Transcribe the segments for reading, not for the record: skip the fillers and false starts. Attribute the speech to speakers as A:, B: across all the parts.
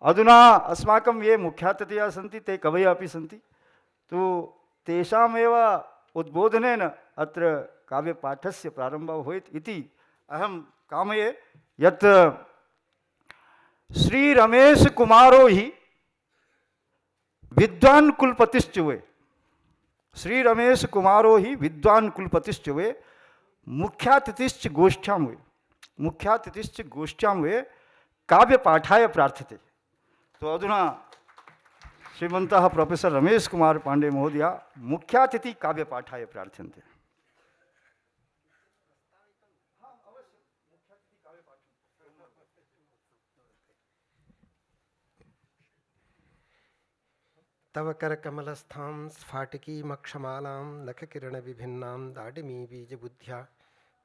A: अधुना अस्माकं ये मुख्यातिथयः सन्ति ते कवयः अपि सन्ति, तो तेषामेव उद्बोधनेन अत्र काव्यपाठस्य प्रारम्भः भवेत् इति अहं कामये। यत् श्रीरमेशकुमारो हि विद्वान् कुलपतिश्च वै, श्रीरमेशकुमारो हि विद्वान् कुलपतिश्च वै, मुख्यातिथिश्च गोष्ठ्यां वै, मुख्यातिथिश्च गोष्ठ्यां वै काव्यपाठाय प्रार्थते। तो अधुना श्रीमन्तः प्रोफेसर रमेश कुमार पांडे महोदय मुख्यातिथि काव्यपाठाय प्रार्थ्यन्ते।
B: तव करकमलस्थां स्फाटिकीमक्षमालां नखकिरणविभिन्नां दाडिमी बीजबुद्ध्या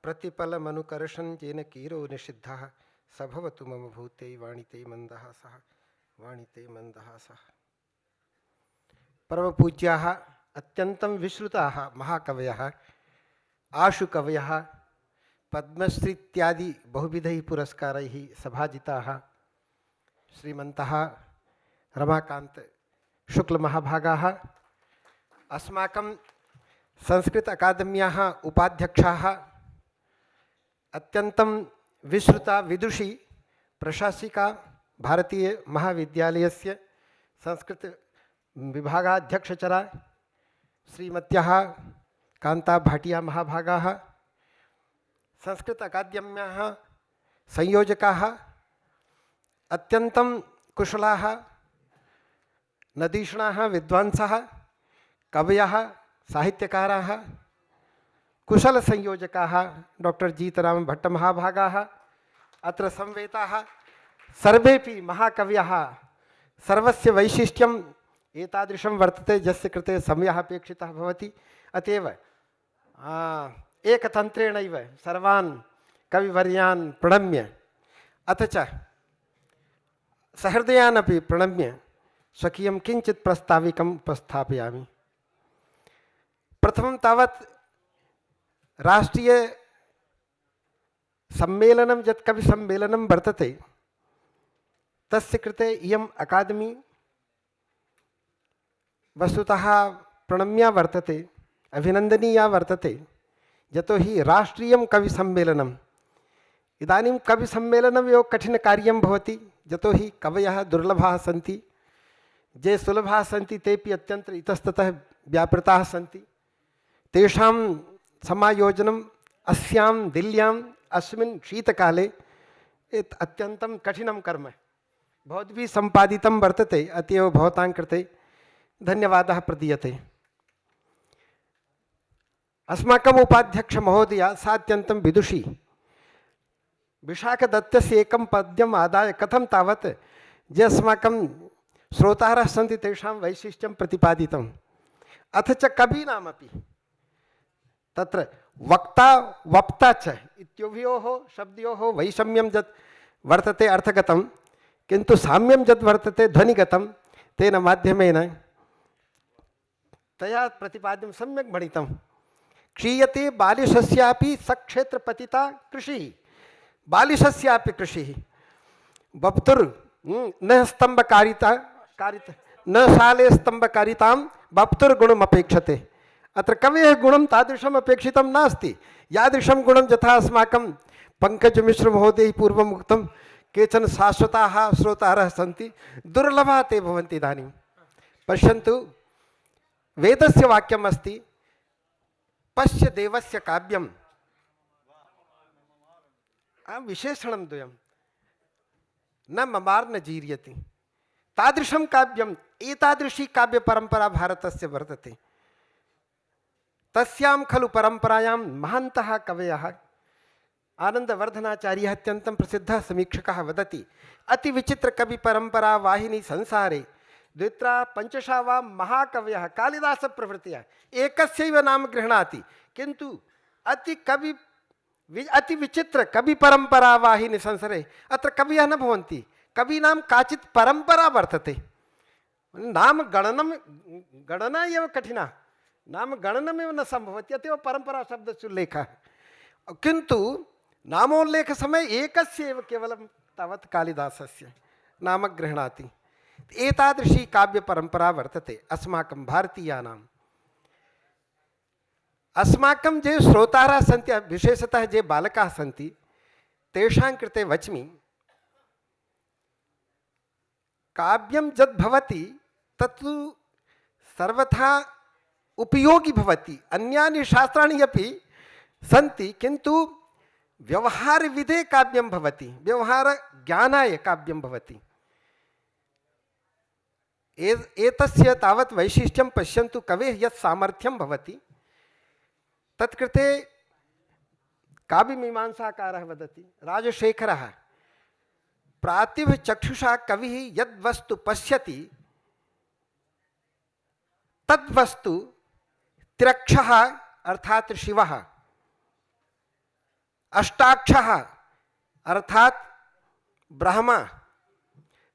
B: प्रतिपलमनुकर्षन् येन कीरो निषिद्धः स भवतु मम भूते वाणिते मन्दहासः, वाणिते मन्दहासः। परमपूज्याः अत्यन्तं विश्रुताः महाकवयः आशुकवयः पद्मश्री इत्यादि बहुविधैः पुरस्कारैः सभाजिताः श्रीमन्तः रमाकान्त शुक्लमहाभागाः, अस्माकं संस्कृत अकादम्याः उपाध्यक्षाः, अत्यन्तं विश्रुता विदुषी प्रशासिका भारतीय महाविद्यालयस्य संस्कृत विभागाध्यक्षचरा श्रीमत्याः कान्ता भाटिया महाभागाः, संस्कृत अकादम्याः संयोजकाः, अत्यन्तं कुशलाः नदीषणाः विद्वांसः कवयः साहित्यकाराः कुशलसंयोजकाः डॉक्टर जीतराम भट्टमहाभागाः अत्र संवेताः सर्वेपि महाकवयः। सर्वस्य वैशिष्ट्यम् एतादृशं वर्तते यस्य कृते समयः अपेक्षितः भवति, अतएव एकतन्त्रेणैव सर्वान् कविवर्यान् प्रणम्य अथ च सहृदयान् अपि प्रणम्य स्वकीयं किञ्चित् प्रस्ताविकम् उपस्थापयामि। प्रथमं तावत् राष्ट्रीय सम्मेलनं यत् कविसम्मेलनं वर्तते तस्य कृते इयम् अकादमी वस्तुतः प्रणम्या वर्तते, अभिनन्दनीया वर्तते। यतो हि राष्ट्रीयं कविसम्मेलनम्, इदानीं कविसम्मेलनम् एव कठिनकार्यं भवति, यतो हि कवयः दुर्लभाः सन्ति, ये सुलभाः सन्ति तेपि अत्यन्तं इतस्ततः व्यापृताः सन्ति। तेषां समायोजनम् अस्यां दिल्ल्याम् अस्मिन् शीतकाले अत्यन्तं कठिनं कर्म भवद्भिः सम्पादितं वर्तते, अतएव भवतां कृते धन्यवादः प्रदीयते। अस्माकम् उपाध्यक्ष महोदया सा अत्यन्तं विदुषी। विशाखदत्तस्य एकं पद्यम् आदाय कथं तावत् ये अस्माकं श्रोतारः सन्ति तेषां वैशिष्ट्यं प्रतिपादितम्, अथ च कवीनामपि तत्र वक्ता वक्ता च इत्युभयोः शब्दयोः वैषम्यं यत् वर्तते अर्थगतं, किन्तु साम्यं यद् वर्तते ध्वनिगतं, तेन माध्यमेन तया प्रतिपाद्यं सम्यक् भणितं। क्षीयते बालिशस्यापि सक्षेत्रपतिता कृषिः, बालिशस्यापि कृषिः वप्तुर् न स्तम्भकारिता कारित न शाले स्तम्भकारितां वप्तुर्गुणम् अपेक्षते। अत्र कवेः गुणं तादृशम् अपेक्षितं नास्ति, यादृशं गुणं यथा अस्माकं पङ्कजमिश्रमहोदयैः पूर्वम् उक्तं, केचन शाश्वताः श्रोतारः सन्ति, दुर्लभाः ते भवन्ति। इदानीं पश्यन्तु, वेदस्य वाक्यम् अस्ति, पश्य देवस्य काव्यं विशेषणं द्वयं न ममार् न जीर्यति। तादृशं काव्यम्, एतादृशी काव्यपरम्परा भारतस्य वर्तते। तस्यां खलु परम्परायां महान्तः कवयः, आनन्दवर्धनाचार्यः अत्यन्तं प्रसिद्धः समीक्षकः वदति, अतिविचित्रकविपरम्परा वाहिनी संसारे द्वित्रा पञ्चशा वा महाकवयः कालिदासप्रभृतयः एकस्यैव नाम गृह्णाति, किन्तु अतिविचित्र कविपरम्परा वाहिनी संसारे अत्र कवयः न भवन्ति। कवीनां काचित् परम्परा वर्तते। नाम गणना एव कठिना, नाम गणनमेव न सम्भवति, अतएव परम्परा शब्दस्य उल्लेखः। किन्तु नामोल्लेखसमये एकस्य एव केवलं तावत् कालिदासस्य। नाम गृह्णाति। एतादृशी काव्यपरम्परा वर्तते अस्माकं भारतीयानाम्। अस्माकं ये श्रोतारः सन्ति, विशेषतः ये बालकाः सन्ति, तेषां कृते वच्मि, काव्यं यद् भवति तत्तु सर्वथा उपयोगी भवति। अन्यानि शास्त्राणि अपि सन्ति, किन्तु व्यवहारविधे काव्यं भवति, व्यवहारज्ञानाय काव्यं भवति। एतस्य तावत् वैशिष्ट्यं पश्यन्तु। कवेः यत् सामर्थ्यं भवति तत्कृते काव्यमीमांसाकारः वदति, राजशेखरः, प्रातिभचक्षुषा कविः यद्वस्तु पश्यति तद्वस्तु त्र्यक्षः अर्थात शिवः, अष्टाक्षः अर्थात ब्रह्मा,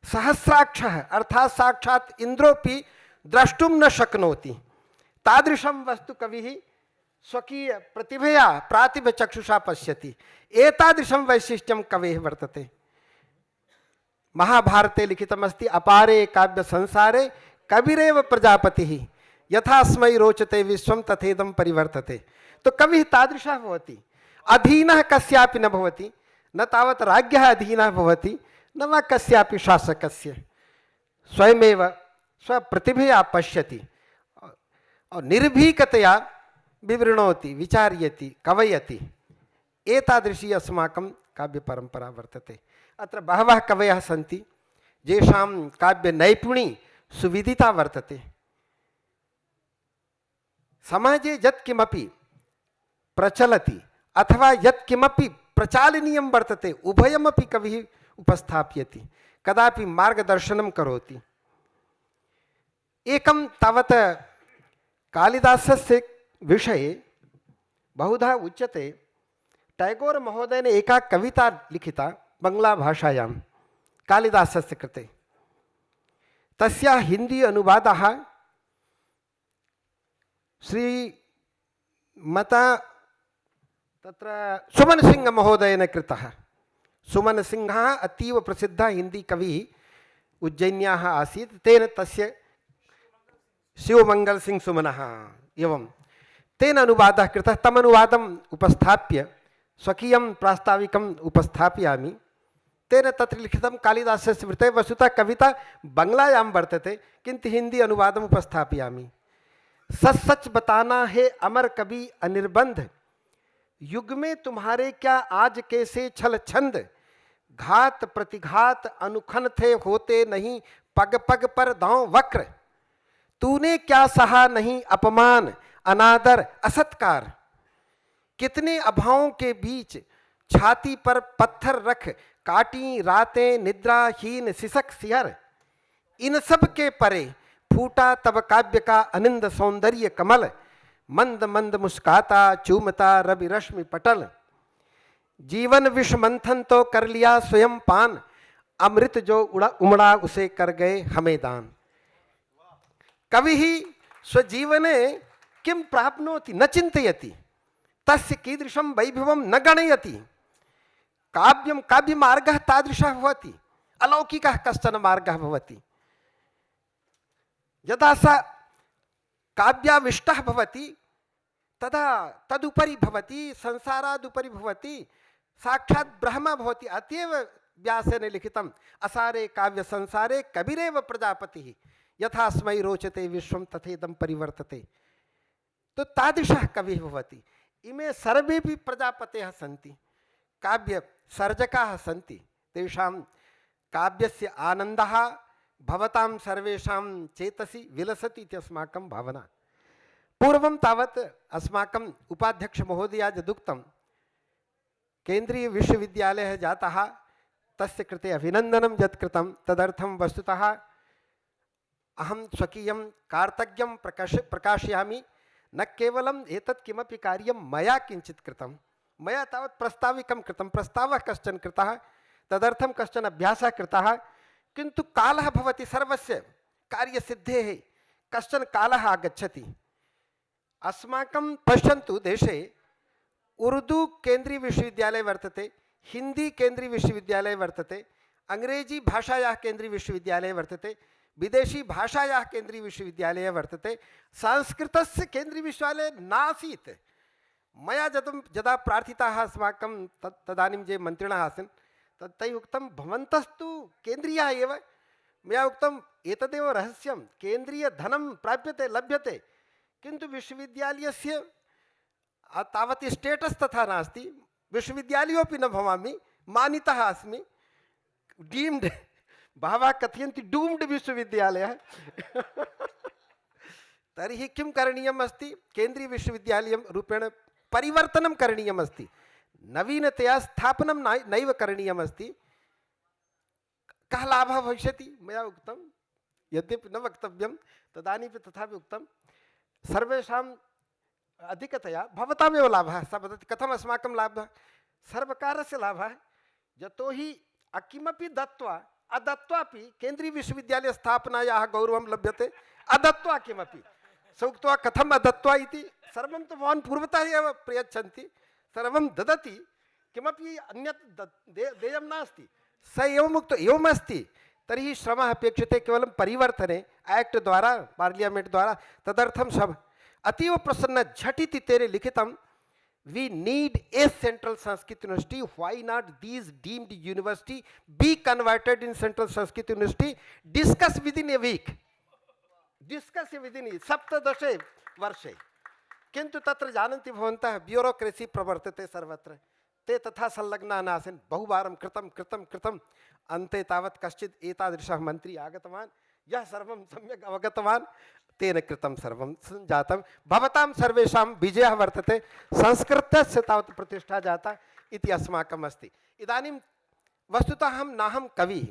B: सहस्राक्षः अर्थात साक्षात इंद्रोपि द्रष्टुं न शक्नोति। तादृशं वस्तु कविः स्वकीय प्रतिभया प्रातिभचक्षुषा पश्यति। एतादृशं वैशिष्ट्यं कवेः वर्तते। महाभारते लिखितमस्ति, अपारे काव्य संसारे कविरेव प्रजापतिः, यथास्मै रोचते विश्वं तथेदं परिवर्तते। तो कविः तादृशः भवति। अधीनः कस्यापि न भवति, न तावत् राज्ञः अधीनः भवति, न वा कस्यापि शासकस्य। स्वयमेव स्वप्रतिभया पश्यति और निर्भीकतया विवृणोति, विचार्यति, कवयति। एतादृशी अस्माकं काव्यपरम्परा वर्तते। अत्र बहवः कवयः सन्ति येषां काव्यनैपुणी सुविदिता वर्तते। समाजे यत्किमपि प्रचलति अथवा यत्किमपि प्रचालनीयं वर्तते, उभयमपि कविः उपस्थापयति, कदापि मार्गदर्शनं करोति। एकं तावत् कालिदासस्य विषये बहुधा उच्यते। टैगोर महोदयेन एका कविता लिखिता बंगला भाषायां कालिदासस्य कृते। तस्याः हिंदी अनुवादः श्रीमता तत्र सुमन सिंह महोदयेन कृतः। सुमन सिंहः अतीव प्रसिद्धः हिंदी कविः उज्जैन्याः आसीत्। तेन तस्य शिवमंगल सिंह सुमनः एवं तेन अनुवादः कृतः। तम् अनुवादम् उपस्थाप्य स्वकीयं प्रास्ताविकम् उपस्थापयामि। तेन तत्र लिखितं कालिदासस्य विषये। वस्तुतः कविता बंगलायां वर्तते, किन्तु हिंदी अनुवादम् उपस्थापयामि। सच सच बताना है अमर कवि अनिर्बंध, युग में तुम्हारे क्या आज कैसे छल छंद, घात प्रतिघात अनुखन थे होते नहीं, पग पग पर दांव वक्र, तूने क्या सहा नहीं अपमान अनादर असत्कार, कितने अभावों के बीच छाती पर पत्थर रख, काटी रातें निद्राहीन सिसक सिहर, इन सब के परे फूटा तब काव्य का अनिंद सौंदर्य कमल, मंद मंद मुस्काता चूमता रवि रश्मि पटल, जीवन विष मंथन तो कर लिया स्वयं पान, अमृत जो उमड़ा उसे कर गए हमें दान। कविः स्वजीवने किं प्राप्नोति न चिन्तयति, तस्य कीदृशं वैभवं न गणयति। काव्यं काव्यमार्गः तादृशः भवति, अलौकिकः कश्चन मार्गः भवति। यदा स काव्याविष्टः भवति तदा तदुपरि भवति, संसारादुपरि भवति, साक्षात् ब्रह्म भवति। अतएव व्यासेन लिखितम् असारे काव्य संसारे कविरेव प्रजापतिः, यथास्मै रोचते विश्वं तथेदं परिवर्तते। तो तादृशः कविः भवति। इमे सर्वेपि प्रजापतयः सन्ति, काव्य सर्जकाः सन्ति। तेषां काव्यस्य आनन्दः भवतां सर्वेषां चेतसि विलसति इति अस्माकं भावना। पूर्वं तावत् अस्माकम् उपाध्यक्ष महोदया यदुक्तं, केन्द्रीय विश्वविद्यालयः जातः, तस्य कृते अभिनन्दनं यत् कृतं, तदर्थं वस्तुतः अहं स्वकीयं कार्तज्ञं प्रकाशयामि। न केवलम् एतत् किमपि कार्यं मया किञ्चित् कृतं, मया तावत् प्रस्ताविकं कृतं, प्रस्तावः कश्चन कृतः, तदर्थं कश्चन अभ्यासः कृतः, किन्तु कालः भवति सर्वस्य कार्यसिद्धेः, कश्चन कालः आगच्छति। अस्माकं पश्यन्तु, देशे उर्दू केन्द्रीय विश्वविद्यालय वर्तते, हिंदी केन्द्रीय विश्वविद्यालय वर्तते, अंग्रेजी भाषायाः केन्द्रीय विश्वविद्यालयः वर्तते, विदेशी भाषायाः केन्द्रीय विश्वविद्यालयः वर्तते, संस्कृतस्य केन्द्रीय विश्वविद्यालयः नासीत्। मया यदा प्रार्थिताः अस्माकं तदानीं ये मन्त्रिणः आसन् तैः उक्तं भवन्तस्तु केन्द्रीयाः एव। मया उक्तम् एतदेव रहस्यं, केन्द्रीयधनं प्राप्यते लभ्यते, किन्तु विश्वविद्यालयस्य तावत् स्टेटस् तथा नास्ति, विश्वविद्यालयोऽपि न भवामि, मानितः अस्मि, डीम्ड, बहवः कथयन्ति डूम्ड विश्वविद्यालयः। तर्हि किं करणीयम् अस्ति? केन्द्रीय विश्वविद्यालयं रूपेण परिवर्तनं करणीयम् अस्ति, नवीनतया स्थापनं नैव करणीयम् अस्ति। कः लाभः भविष्यति? मया उक्तं, यद्यपि न वक्तव्यं तदानीं तथापि उक्तं, सर्वेषाम् अधिकतया भवतामेव लाभः। स वदति कथम् अस्माकं लाभः? सर्वकारस्य लाभः, यतोहि किमपि दत्वा अदत्वापि केन्द्रीय विश्वविद्यालय स्थापनायाः गौरवं लभ्यते, अदत्वा किमपि। स उक्त्वा कथम् अदत्वा इति, सर्वं तु भवान् पूर्वतः एव प्रयच्छन्ति, सर्वं ददति, किमपि अन्यत् देयं नास्ति। स एवमुक्तो एवमस्ति, तर्हि श्रमः अपेक्षते केवलं परिवर्तने, एक्ट द्वारा, पार्लियामेंट द्वारा। तदर्थं सब अतीव प्रसन्न झटिति तेरे लिखितं, we need a central Sanskrit university. Why not these deemed university be converted in central Sanskrit university? Discuss within a week. Discuss within 17 वर्षे। किन्तु तत्र जानन्ति भवन्तः, ब्यूरोक्रेसी प्रवर्तते सर्वत्र। ते तथा संलग्नाः नासन्, बहुवारं कृतं अन्ते तावत् कश्चित् एतादृशः मन्त्री आगतवान्, यः सर्वं सम्यक् अवगतवान्, तेन कृतं सर्वं जातं। भवतां सर्वेषां विजयः वर्तते, संस्कृतस्य तावत् प्रतिष्ठा जाता इति अस्माकम् अस्ति। इदानीं वस्तुतः अहं नाहं कविः,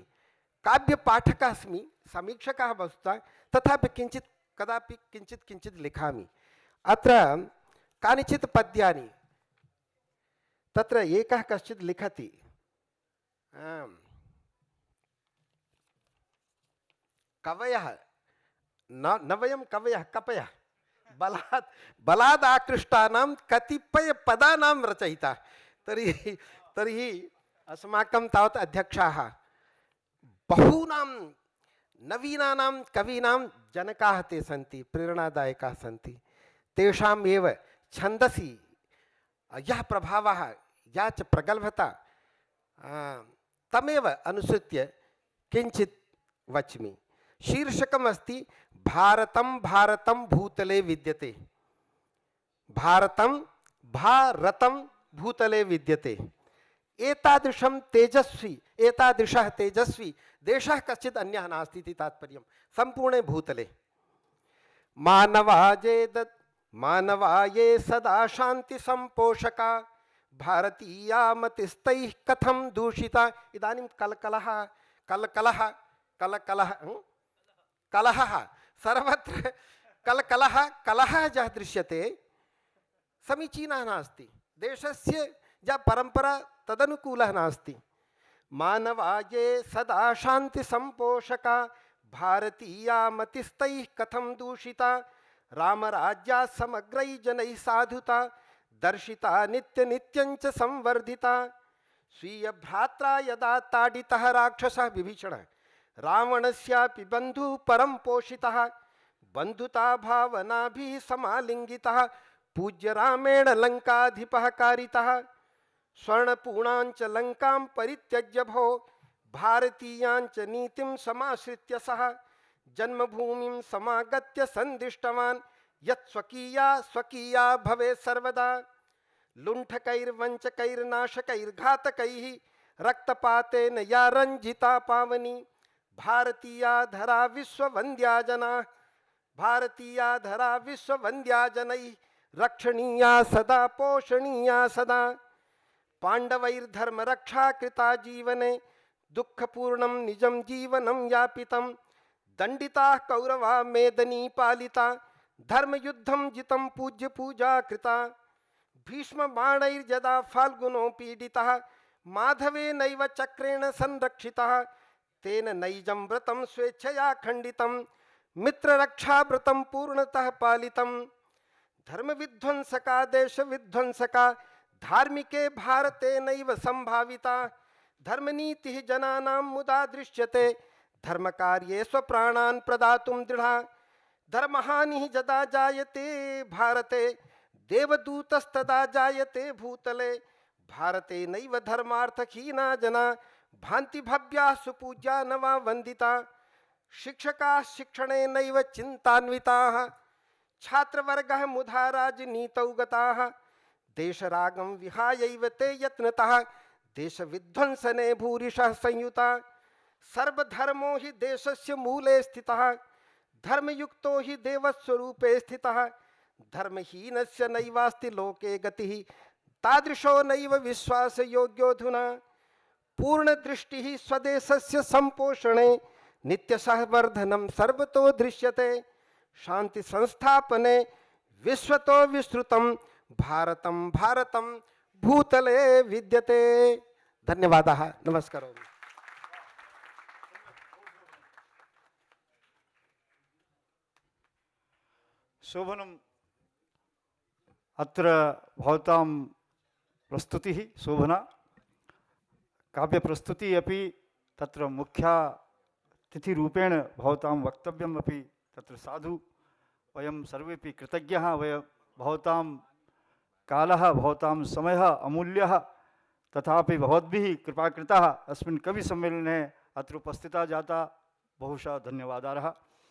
B: काव्यपाठकः अस्मि, समीक्षकः वस्तुतः, तथापि किञ्चित् कदापि किञ्चित् लिखामि। अत्र कानिचित् पद्यानि, तत्र एकः कश्चित् लिखति, कवयः न वयं कवयः, कपयः बलात् आकृष्टानां कतिपय पदानां रचयिता। तर्हि अस्माकं तावत् अध्यक्षाः बहूनां नवीनानां कवीनां जनकाः ते सन्ति, प्रेरणादायकाः सन्ति। तेषाम् एव छन्दसि यः प्रभावः, या च प्रगल्भता, तमेव अनुसृत्य किञ्चित् वच्मि। शीर्षकम् अस्ति भारतं भारतं भूतले विद्यते। भारतं भारतं भूतले विद्यते। एतादृशः तेजस्वी देशः कश्चित् अन्यः नास्ति इति तात्पर्यं सम्पूर्णे भूतले। मानवाये सदा शान्ति संपोषका, भारतीया मतिस्तैः कथं दूषिता। इदानीं कलहः सर्वत्र, कलहः यः दृश्यते समीचीनः नास्ति, देशस्य या परंपरा तदनुकूलः नास्ति। मानवाये सदा शान्ति संपोषका, भारतीया मतिस्तैः कथं दूषिता, रामराज्या समग्रैः जनैः साधुता, दर्शिता नित्य नित्यञ्च संवर्धिता। स्वीय भ्रात्रा यदा ताडितः राक्षसः विभीषणः, रावणस्यापि बन्धुः परं पोषितः, बन्धुता भावनाभिः समालिङ्गितः, पूज्य रामेण लङ्काधिपः कारितः। स्वर्णपूर्णाञ्च लङ्कां परित्यज्य भो, भारतीयाञ्च नीतिं समाश्रित्य सः, जन्मभूमिं समागत्य सन्दिष्टवान्, यत् स्वकीया भवेत् सर्वदा। लुण्ठकैर्वञ्चकैर्नाशकैर्घातकैः, रक्तपातेन या रञ्जिता पावनी। भारतीया धरा विश्ववन्द्या जनाः, भारतीया धरा विश्ववन्द्या जनैः, रक्षणीया सदा पोषणीया सदा। पाण्डवैर्धर्मरक्षा कृता जीवने, दुःखपूर्णं निजं जीवनं यापितं। दण्डिताः कौरवा मेदनी पालिता, धर्मयुद्धं जितं पूज्य पूजा कृता। भीष्मबाणैर्यदा फाल्गुनो पीडितः, माधवेनैव चक्रेण संरक्षितः। तेन नैजं व्रतं स्वेच्छया खण्डितं, मित्ररक्षाव्रतं पूर्णतः पालितं। धर्मविध्वंसका देशविध्वंसका, धार्मिके भारते नैव संभाविता। धर्मनीतिः जनानां मुदा दृश्यते धर्मकार्ये स्वप्राणान् प्रदातुं दृढा धर्महानिः यदा जायते भारते देवदूतस्तदा जायते भूतले भारते नैव धर्मार्थहीना जना भान्ति भव्या सुपूज्या न वा वन्दिता शिक्षकाः शिक्षणे नैव चिन्तान्विताः छात्रवर्गः मुधा राजनीतौ गताः देशरागं विहायैव ते यत्नतः देशविध्वंसने भूरिशः संयुता सर्वधर्मो हि देशस्य मूले स्थितः धर्मयुक्तो हि देवस्वरूपे स्थितः धर्महीनस्य नैवास्ति लोके गतिः तादृशो नैव विश्वासयोग्योऽधुना पूर्णदृष्टिः स्वदेशस्य संपोषणे नित्यसहवर्धनं सर्वतो दृश्यते शांति संस्थापने विश्वतो विस्तृतं भारतं भारतं भूतले विद्यते। धन्यवादः। नमस्कारो।
A: शोभनम् अत्र भवतां प्रस्तुतिः शोभना काव्यप्रस्तुतिः अपि तत्र मुख्यातिथिरूपेण भवतां वक्तव्यम् अपि तत्र साधु वयं सर्वेपि कृतज्ञः वयं भवतां कालः भवतां समयः अमूल्यः तथापि भवद्भिः कृपा कृता अस्मिन् कविसम्मेलने अत्र उपस्थिता जाता बहुशः धन्यवादाः।